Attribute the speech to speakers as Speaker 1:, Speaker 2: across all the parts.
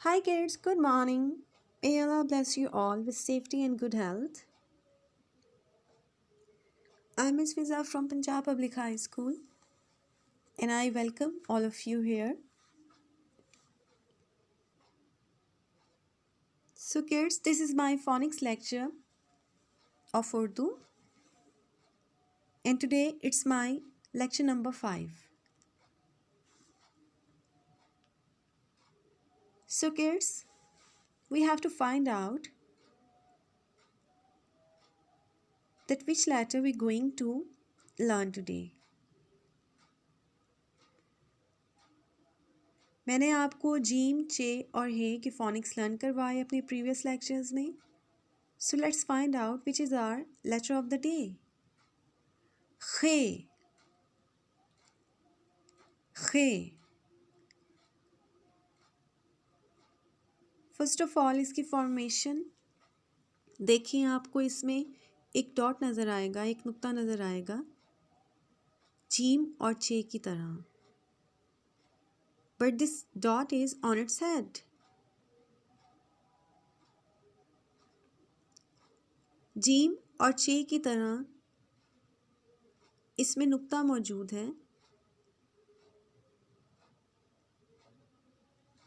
Speaker 1: Hi kids, good morning. May Allah bless you all with safety and good health. I'm Miss Fiza from Punjab Public High School and I welcome all of you here. So kids, this is my phonics lecture of Urdu and today it's my lecture number 5. So kids, we have to find out that which letter we're going to learn today. मैंने आपको gym, चे और हे के phonics learn करवाए अपने previous lectures में. So let's find out which is our letter of the day. Khe. Khe. First of all इसकी formation देखिए, आपको इसमें एक डॉट नज़र आएगा, एक नुक्ता नज़र आएगा जीम और चे की तरह, but this dot is on its head. Gym और चे की तरह इसमें नुक्ता मौजूद है,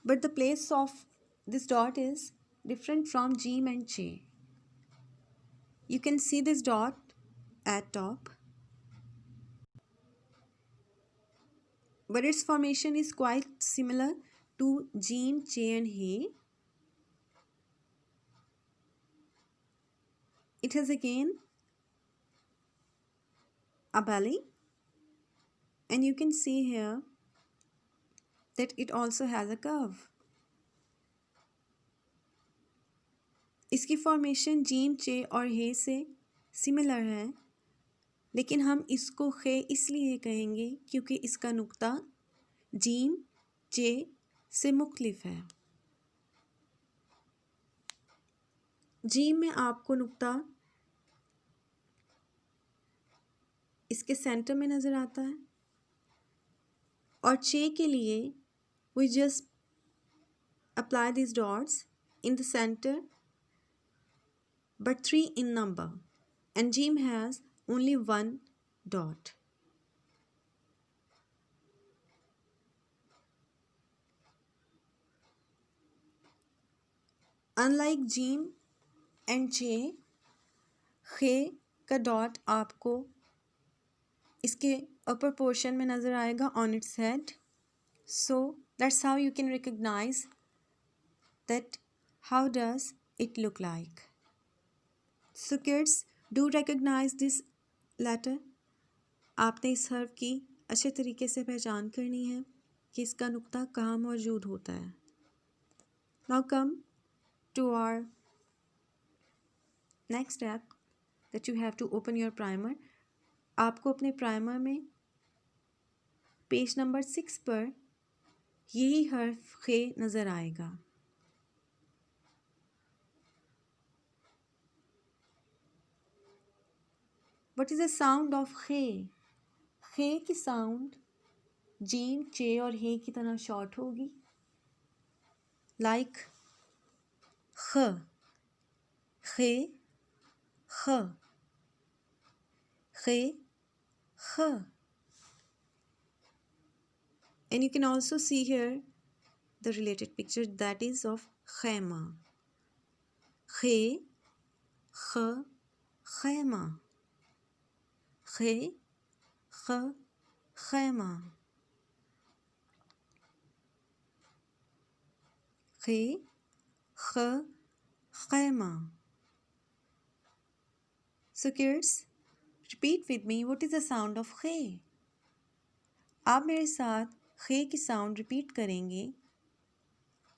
Speaker 1: but the place of this dot is different from gym and चे. You can see this dot at top, but its formation is quite similar to Jeem, Che and He. It has again a belly, and you can see here that it also has a curve. इसकी formation gym, चे और हे से similar है, लेकिन हम इसको खे इसलिए कहेंगे क्योंकि इसका नुक्ता जीम, चे से मुख्तलिफ है. जीम में आपको नुक्ता इसके सेंटर में नज़र आता है और चे के लिए we just apply these dots in the center but 3 in number, and Jeem has only 1 dot. Unlike Jeem and Che, खे का डॉट आपको इसके अपर पोर्शन में नज़र आएगा on its head. So that's how you can recognize that how does it look like. So kids, do recognize this letter. आपने इस हर्फ की अच्छे तरीके से पहचान करनी है कि इसका नुक्ता कहाँ मौजूद होता है. Now come to our next step that you have to open your primer. आपको अपने प्राइमर में पेज नंबर 6 पर यही हर्फ खे नज़र आएगा. What is the sound of खे? खे की साउंड जीम, चे और हे की तरह शॉर्ट होगी, लाइक ख, खे, ख, खे, ख. And you can also see here the related picture that is of khayma. Khe, kh, khayma. Khe, kh, khayma. Khe, kh, khayma. So kids, repeat with me, what is the sound of khe? आप मेरे साथ खे की sound repeat करेंगे.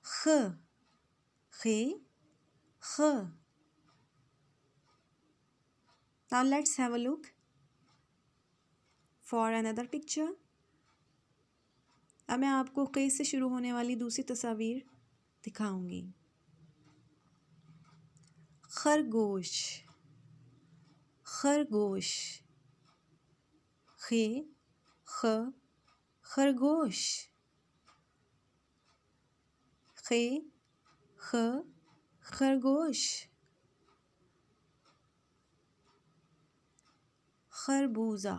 Speaker 1: ख, खे, ख. Now let's have a look for another picture. अब मैं आपको खे से शुरू होने वाली दूसरी तस्वीर दिखाऊंगी. खरगोश, खरगोश. खे, ख, खरगोश. खे, ख खरगोश, खरबूजा,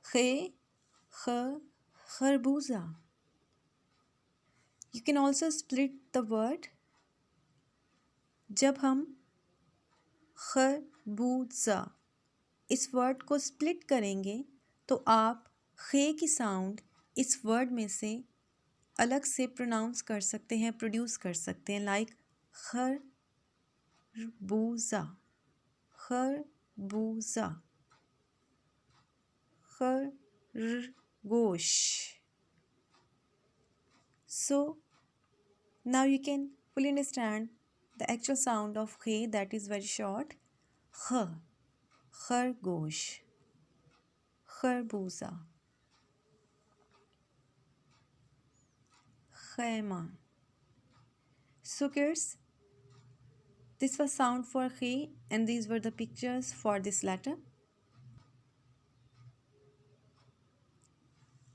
Speaker 1: खे ख खरबूजा. You can also split the word. जब हम खरबूजा इस वर्ड को स्प्लिट करेंगे तो आप खे की साउंड इस वर्ड में से अलग से प्रोनाउंस कर सकते हैं, प्रोड्यूस कर सकते हैं, लाइक खरबूजा, खरबूजा, खरगोश. So now you can fully understand the actual sound of khe, that is very short. Kh, खरगोश, खरबूजा, खैमा. So kids, this was sound for khe and these were the pictures for this letter.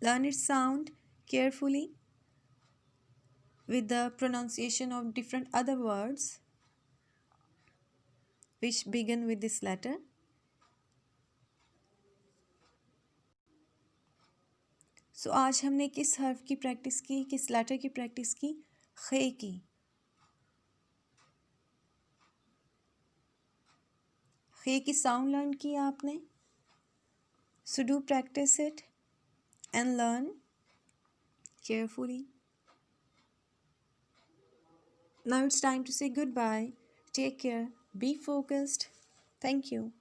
Speaker 1: Learn its sound carefully with the pronunciation of different other words which begin with this letter. So आज हमने किस हर्फ की practice की, किस letter की practice की? खे की. खे की साउंड लर्न की आपने. So do practice it and learn carefully. Now it's time to say goodbye. Take care. Be focused. Thank you.